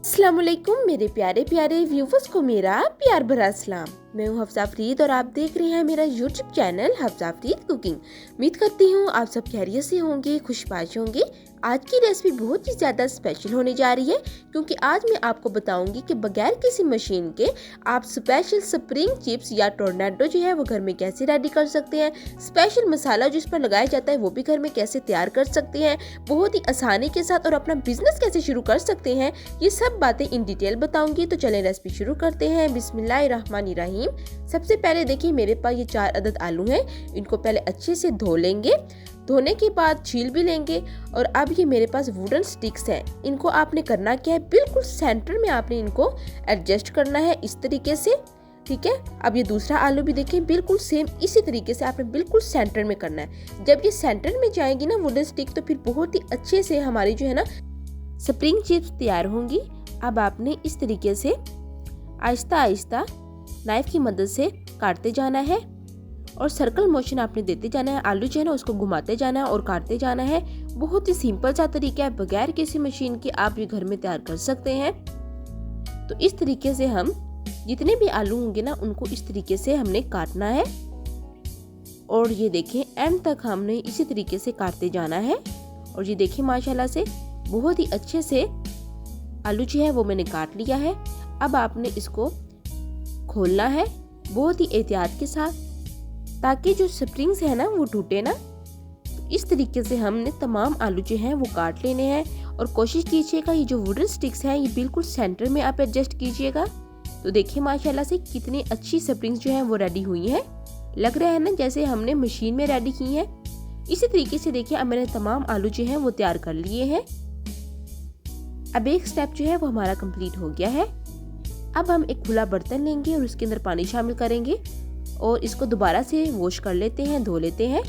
अस्सलामुअलैकुम मेरे प्यारे प्यारे व्यूवर्स को मेरा प्यार भरा सलाम। मैं हूँ हफ्सा फरीद और आप देख रहे हैं मेरा YouTube channel Hafsa Farid cooking. उम्मीद करती हूँ आप सब खैरियत से होंगे, खुशबाश होंगे। आज की रेसिपी बहुत ही ज़्यादा स्पेशल होने जा रही है क्योंकि आज मैं आपको बताऊंगी कि बगैर किसी मशीन के आप स्पेशल स्प्रिंग चिप्स या टोर्नेडो जो है वो घर में कैसे रेडी कर सकते हैं। स्पेशल मसाला जो इस पर लगाया जाता है वो भी घर में कैसे तैयार कर सकते हैं बहुत ही आसानी के साथ, और अपना बिजनेस कैसे शुरू कर सकते हैं, ये सब बातें इन डिटेल बताऊंगी। तो चलें रेसिपी शुरू करते हैं। बिस्मिल्लाहिर्रहमानिर्रहीम। सबसे पहले देखिए मेरे पास ये 4 अदद आलू हैं। इनको पहले अच्छे से धो लेंगे, धोने के बाद छील भी लेंगे। और अब ये मेरे पास वुडन स्टिक्स हैं। इनको आपने करना क्या है, बिल्कुल सेंटर में आपने इनको एडजस्ट करना है इस तरीके से, ठीक है। अब ये दूसरा आलू भी देखें, बिल्कुल सेम इसी तरीके से आपने बिल्कुल सेंटर में करना है। जब ये सेंटर में जाएगी ना वुडन स्टिक, तो फिर बहुत ही अच्छे से हमारी जो है ना स्प्रिंग चिप्स तैयार होंगी। अब आपने इस तरीके से आहिस्ता आहिस्ता नाइफ की मदद से काटते जाना है और सर्कल मोशन आपने देते जाना है। आलू जो है ना उसको घुमाते जाना है और काटते जाना है। बहुत ही सिंपल सा तरीका है, बगैर किसी मशीन के आप ये घर में तैयार कर सकते हैं। तो इस तरीके से हम जितने भी आलू होंगे ना उनको इस तरीके से हमने काटना है। और ये देखें एंड तक हमने इसी तरीके से काटते जाना है। और ये देखें माशाल्लाह से बहुत ही अच्छे से आलू जो है वो मैंने काट लिया है। अब आपने इसको खोलना है बहुत ही एहतियात के साथ, ताकि जो स्प्रिंग्स है ना वो टूटे ना। तो इस तरीके से हमने तमाम आलू जो हैं वो काट लेने हैं। और कोशिश कीजिएगा ये जो वुडन स्टिक्स हैं ये बिल्कुल सेंटर में आप एडजस्ट कीजिएगा। तो देखिए माशाल्लाह से कितनी अच्छी स्प्रिंग्स जो हैं वो रेडी हुई हैं। लग रहा है ना जैसे हमने मशीन में रेडी की हैं। इसी तरीके से देखिए अब मैंने तमाम आलू जो हैं वो तैयार कर लिए हैं। अब एक स्टेप जो है वो हमारा कंप्लीट हो गया है। अब हम एक खुला बर्तन लेंगे और उसके अंदर पानी शामिल करेंगे और इसको दोबारा से वॉश कर लेते हैं, धो लेते हैं,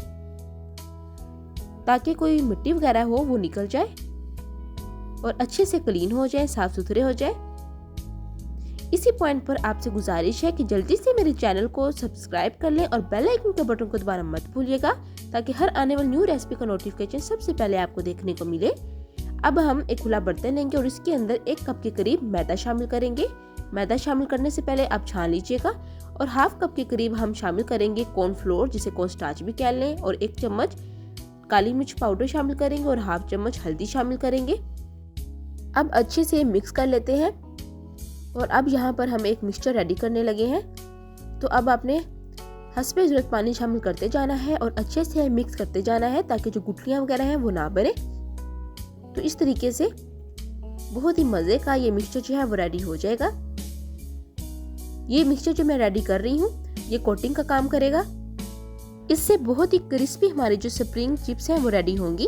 ताकि कोई मिट्टी वगैरह हो वो निकल जाए और अच्छे से क्लीन हो जाए, साफ सुथरे हो जाए। इसी पॉइंट पर आपसे गुजारिश है कि जल्दी से मेरे चैनल को सब्सक्राइब कर लें और बेल आइकन के बटन को दबाना मत भूलिएगा, ताकि हर आने वाली न्यू रेसिपी का नोटिफिकेशन सबसे पहले आपको देखने को मिले। अब हम एक खुला बर्तन लेंगे और इसके अंदर 1 कप के करीब मैदा शामिल करेंगे। मैदा शामिल करने से पहले आप छान लीजिएगा। और हाफ कप के करीब हम शामिल करेंगे कॉर्नफ्लोर, जिसे कॉर्न स्टार्च भी कह लें। और 1 चम्मच काली मिर्च पाउडर शामिल करेंगे और हाफ चम्मच हल्दी शामिल करेंगे। अब अच्छे से मिक्स कर लेते हैं। और अब यहाँ पर हम एक मिक्सचर रेडी करने लगे हैं। तो अब आपने हस्बे ज़रूरत पानी शामिल करते जाना है और अच्छे से मिक्स करते जाना है, ताकि जो गुठलियाँ वगैरह हैं वो ना बने। तो इस तरीके से बहुत ही मज़े का ये मिक्सचर जो है वो रेडी हो जाएगा। ये मिक्सचर जो मैं रेडी कर रही हूँ ये कोटिंग का काम करेगा। इससे बहुत ही क्रिस्पी हमारी जो स्प्रिंग चिप्स हैं वो रेडी होंगी।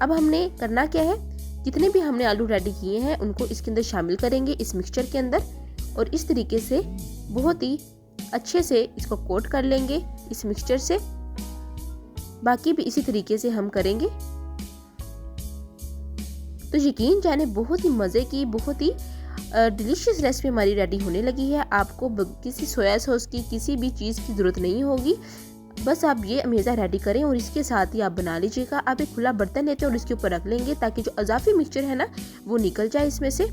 अब हमने करना क्या है, जितने भी हमने आलू रेडी किए हैं उनको इसके अंदर शामिल करेंगे इस मिक्सचर के अंदर। और इस तरीके से बहुत ही अच्छे से इसको कोट कर लेंगे इस मिक्सचर से। बाकी भी इसी तरीके से हम करेंगे। तो यकीन जाने बहुत ही मज़े की, बहुत ही डिलीशियस रेसिपी हमारी रेडी होने लगी है। आपको किसी सोया सॉस की, किसी भी चीज़ की ज़रूरत नहीं होगी। बस आप ये अमेज़ा रेडी करें और इसके साथ ही आप बना लीजिएगा। आप एक खुला बर्तन लेते हैं और इसके ऊपर रख लेंगे, ताकि जो अजाफी मिक्सचर है ना वो निकल जाए इसमें से।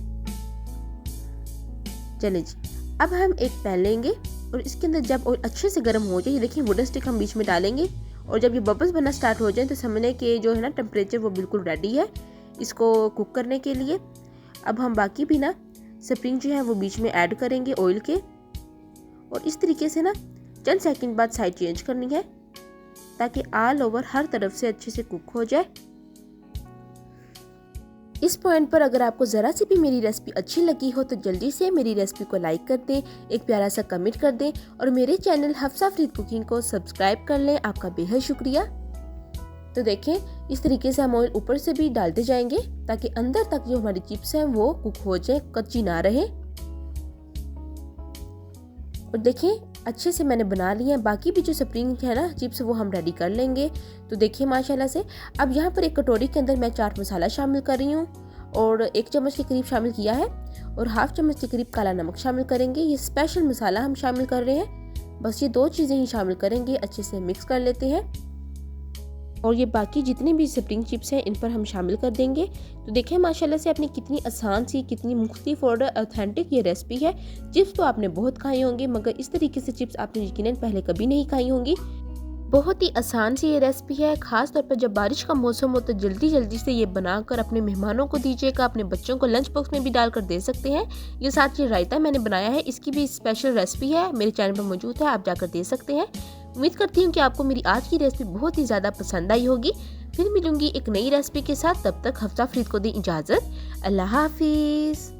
चले जी, अब हम एक पैन लेंगे और इसके अंदर जब ऑयल अच्छे से गर्म हो जाए, ये देखिए वुडन स्टिक हम बीच में डालेंगे। और जब ये बबल्स बनना स्टार्ट हो जाए तो समझने के जो है ना टेम्परेचर वो बिल्कुल रेडी है इसको कुक करने के लिए। अब हम बाकी भी ना स्प्रिंग जो है वो बीच में ऐड करेंगे ऑयल के। और इस तरीके से ना चंद सेकंड बाद साइड चेंज करनी है, ताकि ऑल ओवर हर तरफ से अच्छे से कुक हो जाए। इस पॉइंट पर अगर आपको ज़रा सी भी मेरी रेसिपी अच्छी लगी हो तो जल्दी से मेरी रेसिपी को लाइक कर दें, एक प्यारा सा कमेंट कर दें और मेरे चैनल हफ्सा फरीद कुकिंग को सब्सक्राइब कर लें। आपका बेहद शुक्रिया। तो देखें इस तरीके से हम ऑयल ऊपर से भी डालते जाएंगे, ताकि अंदर तक जो हमारी चिप्स हैं वो कुक हो जाए, कच्ची ना रहे। और देखें अच्छे से मैंने बना लिए हैं। बाकी भी जो स्प्रिंग है ना चिप्स वो हम रेडी कर लेंगे। तो देखिए माशाल्लाह से अब यहाँ पर एक कटोरी के अंदर मैं चाट मसाला शामिल कर रही हूँ और 1 चम्मच के करीब शामिल किया है। और हाफ चम्मच के करीब काला नमक शामिल करेंगे। ये स्पेशल मसाला हम शामिल कर रहे हैं। बस ये 2 चीज़ें ही शामिल करेंगे। अच्छे से मिक्स कर लेते हैं। और ये बाकी जितने भी स्प्रिंग चिप्स हैं इन पर हम शामिल कर देंगे। तो देखें माशाल्लाह से आपने कितनी आसान सी, कितनी मुख्तलिफ और ऑथेंटिक ये रेसिपी है। चिप्स तो आपने बहुत खाए होंगे, मगर इस तरीके से चिप्स आपने यकीनन पहले कभी नहीं खाई होंगी। बहुत ही आसान सी ये रेसिपी है। ख़ास तौर पर जब बारिश का मौसम हो तो जल्दी जल्दी से ये बनाकर अपने मेहमानों को दीजिएगा। अपने बच्चों को लंच बॉक्स में भी डालकर दे सकते हैं। ये साथ ये रायता मैंने बनाया है, इसकी भी स्पेशल रेसिपी है, मेरे चैनल पर मौजूद है, आप जाकर दे सकते हैं। उम्मीद करती हूँ कि आपको मेरी आज की रेसिपी बहुत ही ज़्यादा पसंद आई होगी। फिर मिलूंगी एक नई रेसिपी के साथ, तब तक हफ्सा फरीद को दी इजाज़त। अल्लाह हाफिज़।